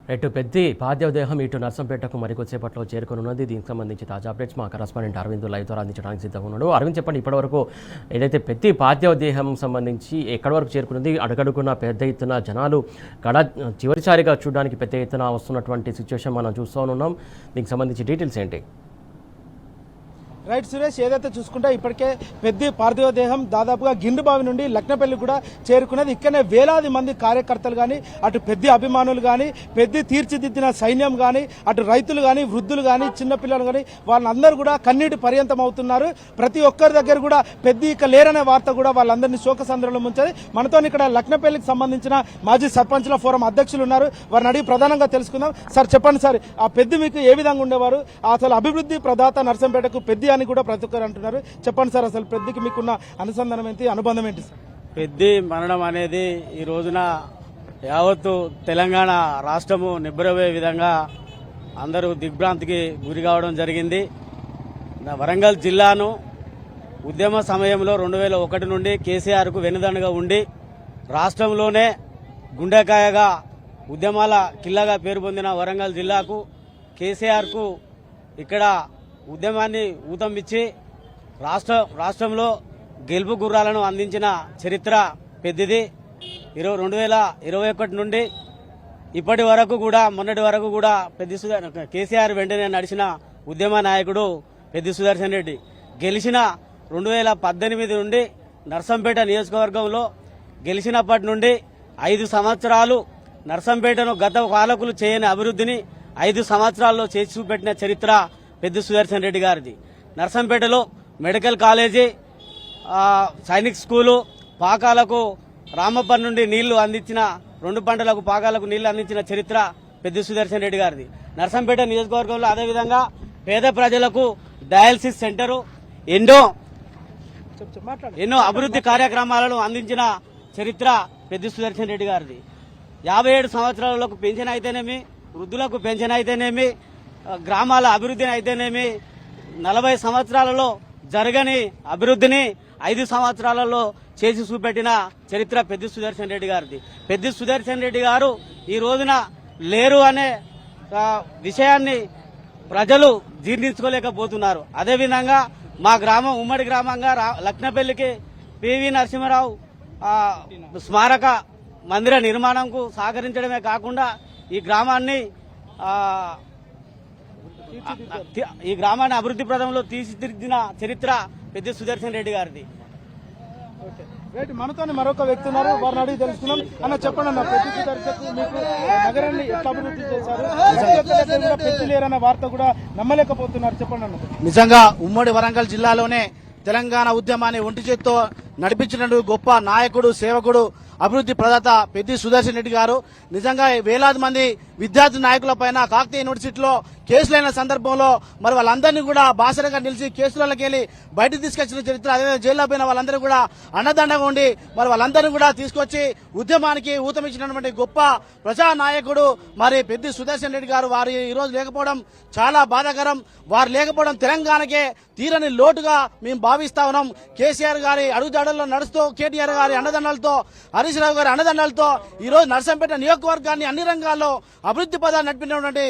Right Peddi పార్థివదేహం ఇటు నర్సంపేటకు మరికొద్దిసేపట్లో చేరుకున్నది. దీనికి సంబంధించి తాజా అప్డేట్స్ మా కరస్పాండెంట్ అరవింద్ లైవ్ ద్వారా అందించడానికి సిద్ధంగా ఉన్నాడు. అరవింద్, చెప్పండి, ఇప్పటివరకు ఏదైతే పెద్ది పార్థివదేహం సంబంధించి ఎక్కడి వరకు చేరుకున్నది? అడుగడుగున పెద్ద ఎత్తున జనాలు చివరిసారిగా చూడడానికి పెద్ద ఎత్తున వస్తున్నటువంటి సిచ్యువేషన్ మనం చూస్తూ ఉన్నాం. దీనికి సంబంధించి డీటెయిల్స్ ఏంటి? రైట్ సురేష్, ఏదైతే చూసుకుంటే ఇప్పటికే పెద్ది పార్థివ దేహం దాదాపుగా గిండుబావి నుండి లక్నపల్లి కూడా చేరుకున్నది. ఇక్కడనే వేలాది మంది కార్యకర్తలు కానీ, అటు పెద్ది అభిమానులు కానీ, పెద్ది తీర్చిదిద్దిన సైన్యం కానీ, అటు రైతులు కానీ, వృద్ధులు కానీ, చిన్నపిల్లలు కానీ, వాళ్ళందరూ కూడా కన్నీటి పర్యంతం అవుతున్నారు. ప్రతి ఒక్కరి దగ్గర కూడా పెద్ది ఇక లేరనే వార్త కూడా వాళ్ళందరినీ శోకసంద్రంలో ముంచారు. మనతో ఇక్కడ లక్నపల్లికి సంబంధించిన మాజీ సర్పంచ్ల ఫోరం అధ్యక్షులు ఉన్నారు. వారిని అడిగి ప్రధానంగా తెలుసుకుందాం. సార్, చెప్పండి సార్, ఆ పెద్ది మీకు ఏ విధంగా ఉండేవారు? అసలు అభివృద్ధి ప్రదాత నర్సంపేటకు పెద్ది అని కూడా ప్రతి ఒక్కరు అంటున్నారు. చెప్పండి సార్, అసలు పెద్దికి మీకున్న అనుసంధానం ఏంటి, అనుబంధం ఏంటి సార్? పెద్ది మరణం అనేది ఈ రోజున యావత్తు తెలంగాణ రాష్ట్రము నిబ్బరపోయే విధంగా అందరూ దిగ్భ్రాంతికి గురి కావడం జరిగింది. వరంగల్ జిల్లాను ఉద్యమ సమయంలో 2001 నుండి కేసీఆర్కు వెనుదండగా ఉండి రాష్ట్రంలోనే గుండెకాయగా ఉద్యమాల కిల్లాగా పేరు పొందిన వరంగల్ జిల్లాకు కేసీఆర్కు ఇక్కడ ఉద్యమాన్ని ఊతమిచ్చి రాష్ట్రంలో గెలుపు గుర్రాలను అందించిన చరిత్ర పెద్దిది. 2021 నుండి ఇప్పటి వరకు కూడా, మొన్నటి వరకు కూడా కేసీఆర్ వెంటనే నడిచిన ఉద్యమ నాయకుడు పెద్ది సుదర్శన్ రెడ్డి. గెలిచిన 2018 నుండి నర్సంపేట నియోజకవర్గంలో గెలిచినప్పటి నుండి 5 సంవత్సరాలు నర్సంపేటను గత పాలకులు చేయని అభివృద్ధిని 5 సంవత్సరాల్లో చేసి చూపెట్టిన చరిత్ర పెద్ది సుదర్శన్ రెడ్డి గారిది. నర్సంపేటలో మెడికల్ కాలేజీ, సైనిక్ స్కూలు, పాకాలకు రామప్ప నుండి నీళ్లు అందించిన, 2 పంటలకు పాకాలకు నీళ్లు అందించిన చరిత్ర పెద్ది సుదర్శన్ రెడ్డి గారిది. నర్సంపేట నియోజకవర్గంలో అదేవిధంగా పేద ప్రజలకు డయాలసిస్ సెంటరు, ఎన్నో అభివృద్ధి కార్యక్రమాలను అందించిన చరిత్ర పెద్ది సుదర్శన్ రెడ్డి గారిది. 57 సంవత్సరాలకు పెన్షన్ అయితేనేమి, వృద్ధులకు పెన్షన్ అయితేనేమి, గ్రామాల అభివృద్ధిని అయితేనేమి, 40 సంవత్సరాలలో జరగని అభివృద్ధిని 5 సంవత్సరాలలో చేసి చూపెట్టిన చరిత్ర పెద్ది సుదర్శన్ రెడ్డి గారిది. పెద్ది సుదర్శన్ రెడ్డి గారు ఈ రోజున లేరు అనే విషయాన్ని ప్రజలు జీర్ణించుకోలేకపోతున్నారు. అదేవిధంగా మా గ్రామం ఉమ్మడి గ్రామంగా లక్నపల్లికి పివి నరసింహారావు స్మారక మందిర నిర్మాణంకు సహకరించడమే కాకుండా ఈ గ్రామాన్ని అభివృద్ధి ప్రదంలో తీర్చిదిద్దిన చరిత్ర పెద్ది సుదర్శన్ రెడ్డి గారిది. మనతో మరొక వ్యక్తి ఉన్నారు, వారిని అడిగి తెలుసుకున్నాం. అన్న, చెప్పండి అన్న, పెద్ది సుదర్శన్ మీకు నగరాన్ని ఎట్లా అభివృద్ధి చేశారు? పెద్ది లేరన్న వార్త కూడా నమ్మలేకపోతున్నారు, చెప్పండి అన్న. నిజంగా ఉమ్మడి వరంగల్ జిల్లాలోనే తెలంగాణ ఉద్యమాన్ని ఒంటి చేత్తో నడిపించిన గొప్ప నాయకుడు, సేవకుడు, అభివృద్ధి ప్రదాత పెద్ది సుదర్శన్ రెడ్డి గారు. నిజంగా వేలాది మంది విద్యార్థి నాయకుల పైన కాకతీయ యూనివర్సిటీలో కేసులైన సందర్భంలో మరి వాళ్ళందరినీ కూడా బాసరగా నిలిచి కేసులకి వెళ్ళి బయటకు తీసుకొచ్చిన చరిత్ర, అదే జైల్లో పోయిన వాళ్ళందరూ కూడా అండదండగా ఉండి మరి వాళ్ళందరినీ కూడా తీసుకొచ్చి ఉద్యమానికి ఊతమిచ్చినటువంటి గొప్ప ప్రజా నాయకుడు మరి పెద్ది సుదర్శన్ రెడ్డి గారు. వారు ఈ రోజు లేకపోవడం చాలా బాధాకరం. వారు లేకపోవడం తెలంగాణకే తీరని లోటుగా మేము భావిస్తా ఉన్నాం. కేసీఆర్ గారి అడుగుజాడల్లో నడుస్తూ, కేటీఆర్ గారి అండదండలతో, హరీష్ రావు గారి అండదండలతో ఈ రోజు నర్సంపేట నియోజకవర్గాన్ని అన్ని రంగాల్లో అభివృద్ధి పదాలు నడిపినటువంటి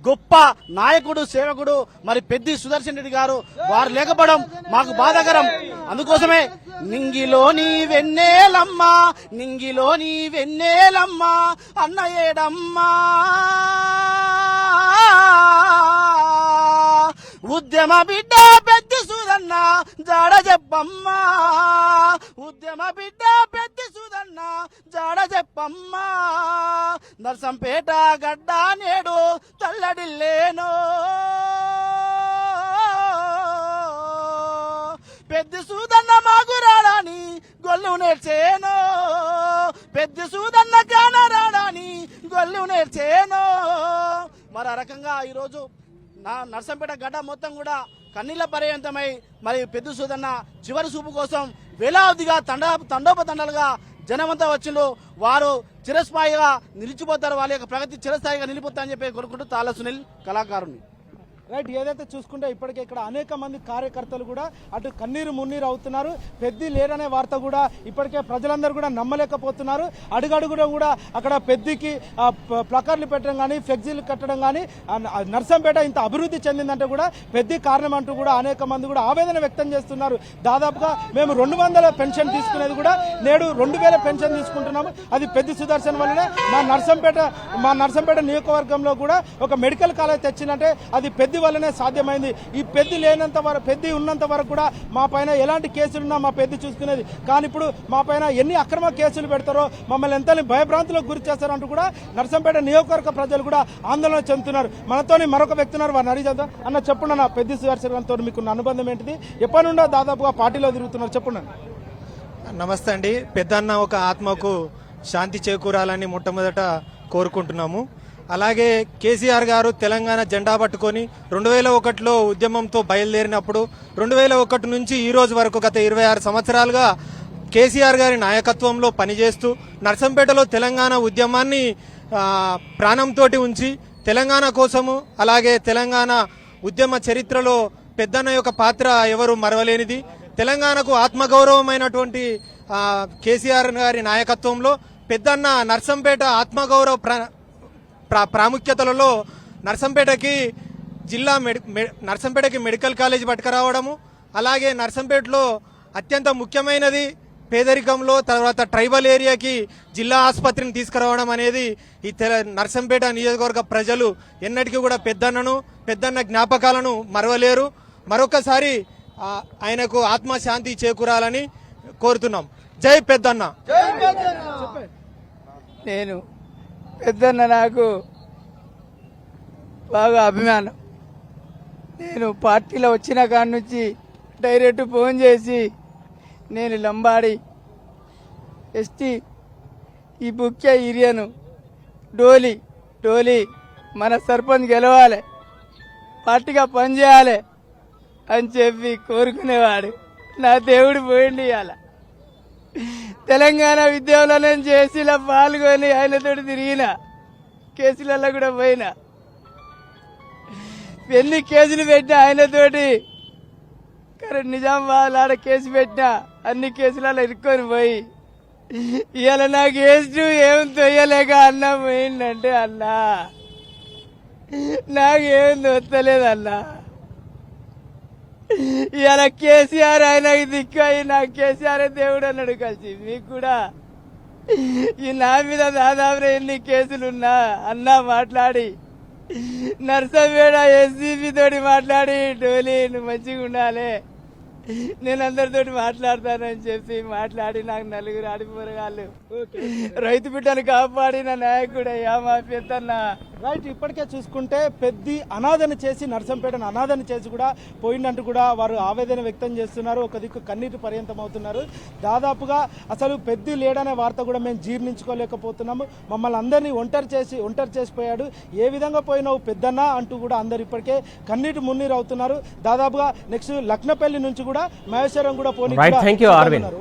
గొప్ప నాయకుడు, సేవకుడు మరి పెద్ది సుదర్శన్ రెడ్డి గారు. వారు లేకపోవడం మాకు బాధాకరం. అందుకోసమే నింగిలోని వెన్నెలమ్మా, నింగిలోని వెన్నెలమ్మా, అన్న ఏడమ్మా, ఉద్యమ బిడ్డ పెద్ది సుదన్న జాడ చెప్పమ్మా, ఉద్యమ బిడ్డ పెద్ది సుదన్న జాడ చెప్పమ్మా, నర్సంపేట గడ్డ నేడు తల్లడిల్లేను, పెద్ది సుదన్న మాగురాడని గొల్లు నేర్చేను, పెద్ది సుదన్న కానరాడని గొల్లు నేర్చేను. మరి ఆ రకంగా ఈరోజు నర్సంపేట గడ్డ మొత్తం కూడా కన్నీళ్ల పర్యంతమై మరి పెద్ది సుదన్న చివరి చూపు కోసం వేలాదిగా తండోపతండాలుగా జనమంతా వచ్చిండు. వారు చిరస్థాయిగా నిలిచిపోతారు, వాళ్ళ యొక్క ప్రగతి చిరస్థాయిగా నిలిపోతారని చెప్పి కోరుకుంటూ తాళ సునీల్ కళాకారుని. రైట్, ఏదైతే చూసుకుంటే ఇప్పటికే ఇక్కడ అనేక మంది కార్యకర్తలు కూడా అటు కన్నీరు మున్నీరు అవుతున్నారు. పెద్ది లేడనే వార్త కూడా ఇప్పటికే ప్రజలందరూ కూడా నమ్మలేకపోతున్నారు. అడుగడుగున కూడా అక్కడ పెద్దికి ప్లకార్లు పెట్టడం కానీ ఫ్లెక్సీలు కట్టడం కానీ నర్సంపేట ఇంత అభివృద్ధి చెందిందంటే కూడా పెద్ది కారణం అంటూ కూడా అనేక మంది కూడా ఆవేదన వ్యక్తం చేస్తున్నారు. దాదాపుగా మేము 200 పెన్షన్ తీసుకునేది కూడా నేడు 2000 పెన్షన్ తీసుకుంటున్నాము. అది పెద్ది సుదర్శన్ వల్లనే మా నర్సంపేట నియోజకవర్గంలో కూడా ఒక మెడికల్ కాలేజ్ తెచ్చిందంటే అది పెద్ది వల్లనే సాధ్యమైంది. ఈ పెద్ది లేనంత వరకు, పెద్ది ఉన్నంత వరకు కూడా మా పైన ఎలాంటి కేసులున్నా మా పెద్ది చూసుకునేది. కానీ ఇప్పుడు మా పైన ఎన్ని అక్రమ కేసులు పెడతారో, మమ్మల్ని ఎంత భయభ్రాంతులకు గురి చేస్తారంటూ కూడా నర్సంపేట నియోజకవర్గ ప్రజలు కూడా ఆందోళన చెందుతున్నారు. మనతోని మరొక వ్యక్తి ఉన్నారు, వారిని అడిగి అన్న చెప్పండి అన్న, పెద్ది సుదర్శన్తో మీకున్న అనుబంధం ఏంటిది? ఎప్పటి నుండో దాదాపుగా పార్టీలో తిరుగుతున్నారు, చెప్పండి. నమస్తే అండి. పెద్దన్న ఒక ఆత్మకు శాంతి చేకూరాలని మొట్టమొదట కోరుకుంటున్నాము. అలాగే కేసీఆర్ గారు తెలంగాణ జెండా పట్టుకొని 2001లో ఉద్యమంతో బయలుదేరినప్పుడు 2001 నుంచి ఈ రోజు వరకు గత 26 సంవత్సరాలుగా కేసీఆర్ గారి నాయకత్వంలో పనిచేస్తూ నర్సంపేటలో తెలంగాణ ఉద్యమాన్ని ప్రాణంతో ఉంచి తెలంగాణ కోసము, అలాగే తెలంగాణ ఉద్యమ చరిత్రలో పెద్దన్న యొక్క పాత్ర ఎవరు మరవలేనిది. తెలంగాణకు ఆత్మగౌరవమైనటువంటి కేసీఆర్ గారి నాయకత్వంలో పెద్దన్న నర్సంపేట ఆత్మగౌరవ ప్రాముఖ్యతలలో నర్సంపేటకి నర్సంపేటకి మెడికల్ కాలేజ్ పట్టుకురావడము, అలాగే నర్సంపేటలో అత్యంత ముఖ్యమైనది పేదరికంలో తర్వాత ట్రైబల్ ఏరియాకి జిల్లా ఆసుపత్రిని తీసుకురావడం అనేది ఈ నర్సంపేట నియోజకవర్గ ప్రజలు ఎన్నటికీ కూడా పెద్దన్న జ్ఞాపకాలను మరవలేరు. మరొకసారి ఆయనకు ఆత్మశాంతి చేకూరాలని కోరుతున్నాం. జై పెద్దన్న. నేను పెద్దన్న నాకు బాగా అభిమానం. నేను పార్టీలో వచ్చిన కాడి నుంచి డైరెక్ట్ ఫోన్ చేసి నేను లంబాడి ఎస్టీ ఈ ముఖ్య ఏరియాను డోలి మన సర్పంచ్ గెలవాలి, పార్టీగా పనిచేయాలి అని చెప్పి కోరుకునేవాడు. నా దేవుడు పోయింది. ఇవాళ తెలంగాణ ఉద్యమంలో నేను జేసీలో పాల్గొని ఆయనతో తిరిగిన, కేసులలో కూడా పోయినా, ఎన్ని కేసులు పెట్టినా ఆయనతోటి. నిజామాబాద్ ఆడ కేసు పెట్టినా అన్ని కేసులలో ఇరుక్కొని పోయి ఇవాళ నాకు వేస్తూ ఏం తొయ్యలేక అన్నా పోయిందంటే అన్నా నాకేం తొత్తలేదు అన్నా. ఇవాళ కేసీఆర్ ఆయనకి దిక్కు అయి నాకు కేసీఆర్ దేవుడు అన్నాడు కలిసి. మీకు కూడా ఈ నా మీద దాదాపు ఎన్ని కేసులున్నా అన్నా మాట్లాడి నర్సంపేట ఎస్సీపీ తోటి మాట్లాడి డోలీ నువ్వు మంచిగా ఉండాలి, నేను అందరితోటి మాట్లాడతానని చెప్పి మాట్లాడి నాకు 4 ఆడిపోరగాళ్ళు రైతు బిడ్డను కాపాడిన నాయకుడు మా పెద్దన్న. రైట్, ఇప్పటికే చూసుకుంటే పెద్ది అనాథన చేసి నర్సంపేటను అనాథన చేసి కూడా పోయిందంటూ కూడా వారు ఆవేదన వ్యక్తం చేస్తున్నారు. ఒక దిక్కు కన్నీటి పర్యంతం అవుతున్నారు. దాదాపుగా అసలు పెద్ది లేడనే వార్త కూడా మేము జీర్ణించుకోలేకపోతున్నాము, మమ్మల్ని అందరినీ ఒంటరి చేసిపోయాడు, ఏ విధంగా పోయినావు పెద్దన్న అంటూ కూడా అందరు ఇప్పటికే కన్నీటి మున్నీరు అవుతున్నారు. దాదాపుగా నెక్స్ట్ లక్నపల్లి నుంచి కూడా మహేశ్వరం కూడా పోనీ. Thank you Arvind.